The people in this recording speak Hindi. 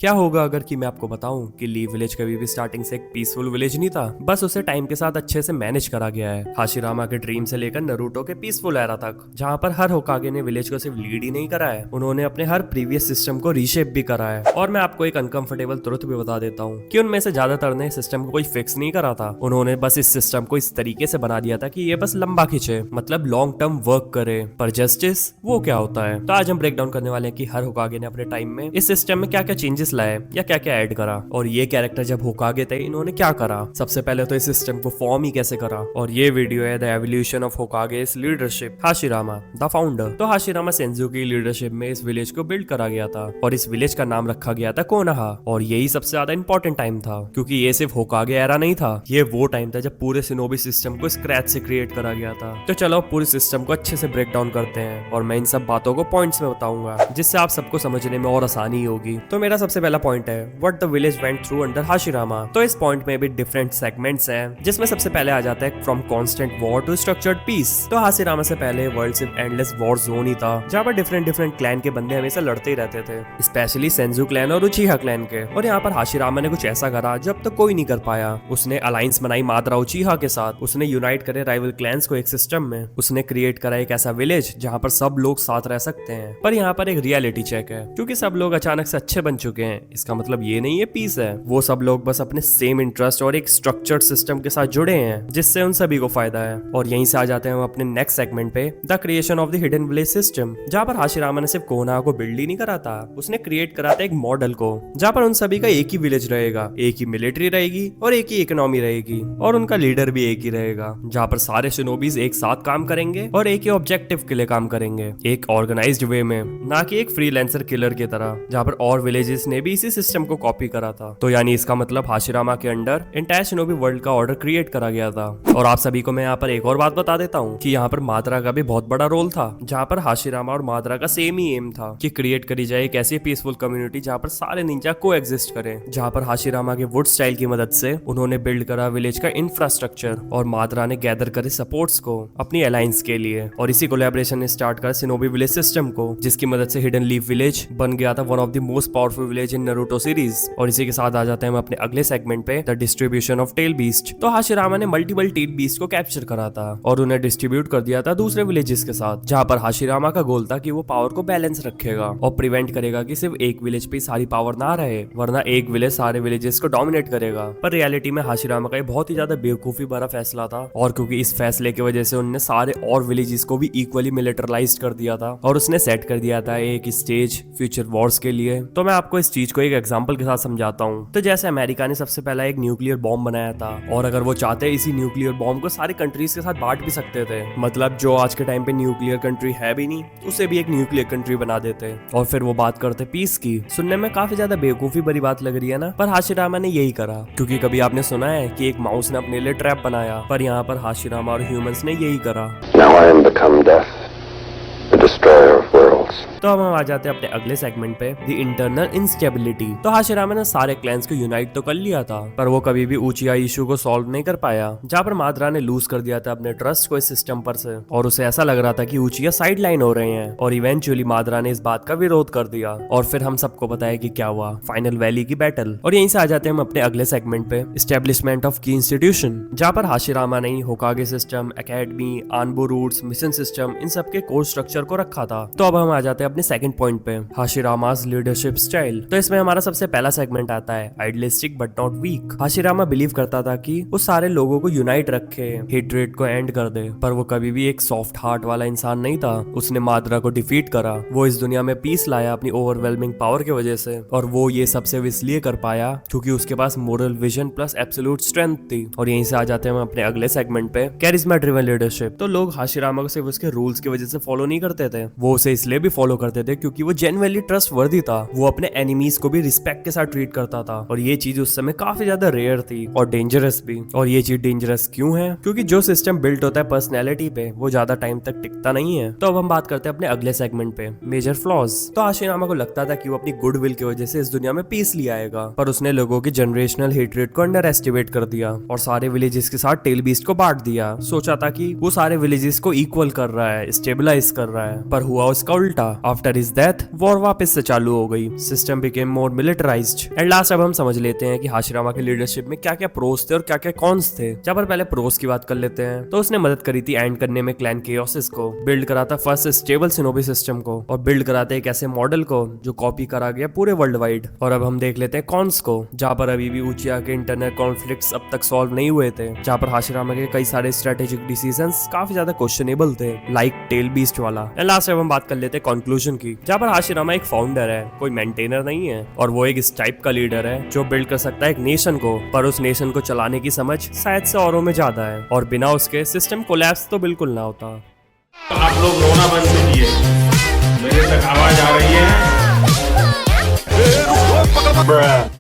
क्या होगा अगर कि मैं आपको बताऊं कि लीव विलेज कभी भी स्टार्टिंग से एक पीसफुल विलेज नहीं था, बस उसे टाइम के साथ अच्छे से मैनेज करा गया है। हाशिरामा के ड्रीम से लेकर नरूटो के पीसफुल एरा तक, जहां पर हर होकागे ने विलेज को सिर्फ लीड ही नहीं करा है, उन्होंने अपने हर प्रीवियस सिस्टम को रीशेप भी करा है। और मैं आपको एक अनकंफर्टेबल ट्रुथ भी बता देता हूँ कि उनमें से ज्यादातर ने सिस्टम को कोई फिक्स नहीं करा था। उन्होंने बस इस सिस्टम को इस तरीके से बना दिया था कि ये बस लंबा खींचे, मतलब लॉन्ग टर्म वर्क करे। पर जस्टिस वो क्या होता है, तो आज हम ब्रेक डाउन करने वाले हैं कि हर होकागे ने अपने टाइम में इस सिस्टम में क्या क्या चेंजेस लाए या क्या क्या ऐड करा, और ये कैरेक्टर जब होकागे थे इन्होंने क्या करा। सबसे पहले तो इस सिस्टम को फॉर्म ही कैसे करा, और ये वीडियो है the evolution of Hokage's leadership, Hashirama the founder. तो हाशिरामा सेंजू की लीडरशिप में इस विलेज को बिल्ड करा गया था, और इस विलेज का नाम रखा गया था कोनोहा। और यही सबसे ज्यादा इंपॉर्टेंट टाइम था, क्योंकि ये सिर्फ होकागे एरा नहीं था, ये वो टाइम था जब पूरे शिनोबी सिस्टम को स्क्रैच से क्रिएट करा गया था। तो चलो पूरे सिस्टम को अच्छे से ब्रेक डाउन करते हैं, और मैं इन सब बातों को पॉइंट्स में बताऊंगा, जिससे आप सबको समझने में और आसानी होगी। तो मेरा सबसे पहला पॉइंट है what the village went through under Hashirama. तो इस पॉइंट में भी डिफरेंट सेगमेंट्स हैं, जिसमें सबसे पहले आ जाता है from constant war to structured peace. तो हाशिरामा से पहले वर्ल्ड सिर्फ एंडलेस वॉर जोन ही था, जहाँ पर डिफरेंट डिफरेंट क्लैन के बंदे हमेशा लड़ते ही रहते थे, स्पेशली सेंजू क्लैन और उचिहा क्लैन के। और यहाँ पर हाशिरामा ने कुछ ऐसा करा जब तक कोई नहीं कर पाया। उसने अलायंस बनाई मादरा उचिहा के साथ, उसने यूनाइट करे राइवल क्लैंस को एक सिस्टम में, उसने क्रिएट करा एक ऐसा विलेज जहाँ पर सब लोग साथ रह सकते हैं। पर यहाँ पर एक रियलिटी चेक है, क्योंकि सब लोग अचानक से अच्छे बन चुके हैं, इसका मतलब ये नहीं है पीस है। वो सब लोग बस अपने सेम इंटरेस्ट और एक स्ट्रक्चर्ड सिस्टम के साथ जुड़े हैं, जिससे उन सभी को फायदा है। और यहीं से आ जाते हैं हम अपने नेक्स्ट सेगमेंट पे, the creation of the hidden village system, जहाँ पर हाशिरामा ने सिर्फ कोनोहा को बिल्ड ही नहीं करा था, उसने क्रिएट करा था एक मॉडल को, जहाँ पर उन सभी का एक ही विलेज रहेगा, एक ही मिलिट्री रहेगी और एक ही इकोनॉमी रहेगी, और उनका लीडर भी एक ही रहेगा, जहाँ पर सारे शिनोबीज एक साथ काम करेंगे और एक ही ऑब्जेक्टिव के लिए काम करेंगे, एक ऑर्गेनाइज्ड वे में, ना कि एक फ्रीलांसर किलर की तरह, जहाँ पर और विलेजेस ने भी इसी सिस्टम को कॉपी करा था। तो यानी इसका मतलब हाशिरामा के अंडर एंटायर शिनोबी वर्ल्ड का ऑर्डर क्रिएट करा गया था। और आप सभी को मैं यहाँ पर एक और बात बता देता हूँ कि यहाँ पर मादरा का भी बहुत बड़ा रोल था, जहाँ पर हाशिरामा और मादरा का सेम ही एम था कि क्रिएट करी जाए एक ऐसी पीसफुल कम्युनिटी जहाँ पर सारे निंजा को एग्जिस्ट करें। जहाँ पर हाशिरामा के वुड स्टाइल की मदद से उन्होंने बिल्ड करा विलेज का इंफ्रास्ट्रक्चर, और मादरा ने गैदर करे सपोर्ट्स को अपनी अलायंस के लिए, और इसी कोलैबोरेशन ने स्टार्ट करा शिनोबी विलेज सिस्टम को, जिसकी मदद से हिडन लीफ विलेज बन गया था one of the most powerful village in Naruto series. और इसी के साथ आ जाते हैं हम अपने अगले सेगमेंट पे, the distribution of tail beast. तो हाशिरामा ने मल्टीपल टेल बीस्ट को कैप्चर करा था और उन्हें डिस्ट्रीब्यूट कर दिया था दूसरे विलेजेस के साथ, जहाँ पर हाशिरामा का गोल था कि वो पावर को बैलेंस रखेगा और प्रिवेंट करेगा कि सिर्फ एक विलेज पे सारी पावर ना रहे, वरना एक विलेज सारे विलेजेस को डोमिनेट करेगा। पर रियलिटी में हाशिरामा का बहुत ही ज्यादा बेवकूफी भरा फैसला था, और क्योंकि इस फैसले की वजह से उन्होंने सारे और विलेजेस को भी इक्वली मिलिटरलाइज कर दिया था, और उसने सेट कर दिया था एक स्टेज फ्यूचर वॉर्स के लिए। तो मैं आपको इस चीज को एक एग्जांपल के साथ समझाता हूँ। तो जैसे अमेरिका ने सबसे पहला एक न्यूक्लियर बॉम्ब बनाया था, और अगर वो चाहते इसी न्यूक्लियर बॉम्ब को सारे कंट्रीज के साथ बांट भी सकते थे, मतलब जो आज के टाइम पे न्यूक्लियर कंट्री है भी नहीं, उसे भी एक न्यूक्लियर कंट्री बना देते, और फिर वो बात करते पीस की। सुनने में काफी ज्यादा बेवकूफी भरी बात लग रही है ना, पर हाशिरामा ने यही करा, क्योंकि कभी आपने सुना है कि एक माउस ने अपने लिए ट्रैप बनाया, पर यहाँ पर हाशिरामा और ह्यूमंस ने यही करा। Now I am become death, the destroyer of worlds. तो अब हम आ जाते हैं अपने अगले सेगमेंट पे, द इंटरनल इंस्टेबिलिटी। तो हाशिरामा ने सारे क्लैंस को यूनाइट तो कर लिया था, पर वो कभी भी उचिहा इशू को सॉल्व नहीं कर पाया, जहाँ पर मादरा ने लूज कर दिया था अपने ट्रस्ट को इस सिस्टम पर से, और उसे ऐसा लग रहा था कि उचिहा साइड लाइन हो रहे हैं, और इवेंचुअली मादरा ने इस बात का विरोध कर दिया, और फिर हम सबको पता है कि क्या हुआ, फाइनल वैली की बैटल। और यहीं से आ जाते हैं हम अपने अगले सेगमेंट पे, एस्टेब्लिशमेंट ऑफ की इंस्टीट्यूशन, जहाँ पर हाशिरामा ने Hokage system, academy, Anbu roots, mission system, इन सब के कोर स्ट्रक्चर को रखा था। तो अब हम आ जाते हैं अपने सेकंड पॉइंट पे, हाशिरामास लीडरशिप स्टाइल। तो इसमें हमारा सबसे पहला सेगमेंट आता है idealistic but not weak. Hashirama believe करता था कि वो सारे लोगों को यूनाइट रखे, हेट्रेड को एंड कर दे, पर वो कभी भी एक सॉफ्ट हार्ट वाला इंसान नहीं था। उसने मादरा को डिफीट करा, वो इस दुनिया में पीस लाया अपनी ओवरवेलमिंग पावर की वजह से, और वो ये सबसे इसलिए कर पाया क्योंकि उसके पास moral vision plus absolute strength थी। और यहीं से आ जाते हैं हम अपने अगले सेगमेंट पे, कैरिज्मा ड्रिवन लीडरशिप। तो लोग हाशिरामा को सिर्फ उसके रूल्स की वजह से फॉलो नहीं करते थे, वो उसे इसलिए भी फॉलो करते थे क्योंकि वो जेन्युइनली ट्रस्ट वर्दी था। वो अपने एनिमीज को भी रिस्पेक्ट के साथ ट्रीट करता था, और ये चीज उस समय काफी ज्यादा रेयर थी और डेंजरस भी। और ये चीज डेंजरस क्यों है? क्योंकि जो सिस्टम बिल्ट होता है पर्सनैलिटी पे, वो ज्यादा टाइम तक टिकता नहीं है। तो अब हम बात करते हैं अपने अगले सेगमेंट पे, मेजर फ्लॉज। तो हाशिरामा को लगता था कि वो अपनी गुड विल की वजह से इस दुनिया में पीस ले आएगा, पर उसने लोगों की जनरेशनल हेट्रेड को अंडर एस्टिमेट कर दिया और सारे विलेजेस के साथ टेल बीस्ट को बांट दिया। सोचा था कि वो सारे विलेजेस को इक्वल कर रहा है, स्टेबलाइज कर रहा है, पर हुआ उसका उल्टा। उल्टा आफ्टर हिज डेथ वॉर वापस से चालू हो गई, system became more militarized. And last अब हम समझ लेते हैं कि हाशिरामा के लीडरशिप में क्या क्या प्रोस थे और क्या क्या कॉन्स थे। जब पर पहले प्रोस की बात कर लेते हैं तो उसने मदद करी थी एंड करने में क्लैन केओसिस को, बिल्ड करा था फर्स्ट स्टेबल शिनोबी सिस्टम को, और बिल्ड कराते एक ऐसे मॉडल को जो कॉपी करा गया पूरे वर्ल्ड वाइड। और अब हम देख लेते हैं कॉन्स को, जहाँ पर अभी भी उचिया के इंटरनल कॉन्फ्लिक्ट्स अब तक सॉल्व नहीं हुए थे, जहाँ पर हाशिरामा के कई सारे स्ट्रेटेजिक डिसीजंस काफी ज्यादा क्वेश्चनेबल थे, लाइक टेल बीस्ट वाला। एंड लास्ट अब हम बात कर लेते हैं कंक्लूजन की, जहाँ पर हाशिरामा एक फाउंडर है, कोई मेंटेनर नहीं है, और वो एक इस टाइप का लीडर है जो बिल्ड कर सकता है एक नेशन को, पर उस नेशन को चलाने की समझ शायद से औरों में ज्यादा है, और बिना उसके सिस्टम कोलैप्स तो बिल्कुल ना होता। आप लोग रोना बंद कीजिए, मेरे तक आवाज आ रही है।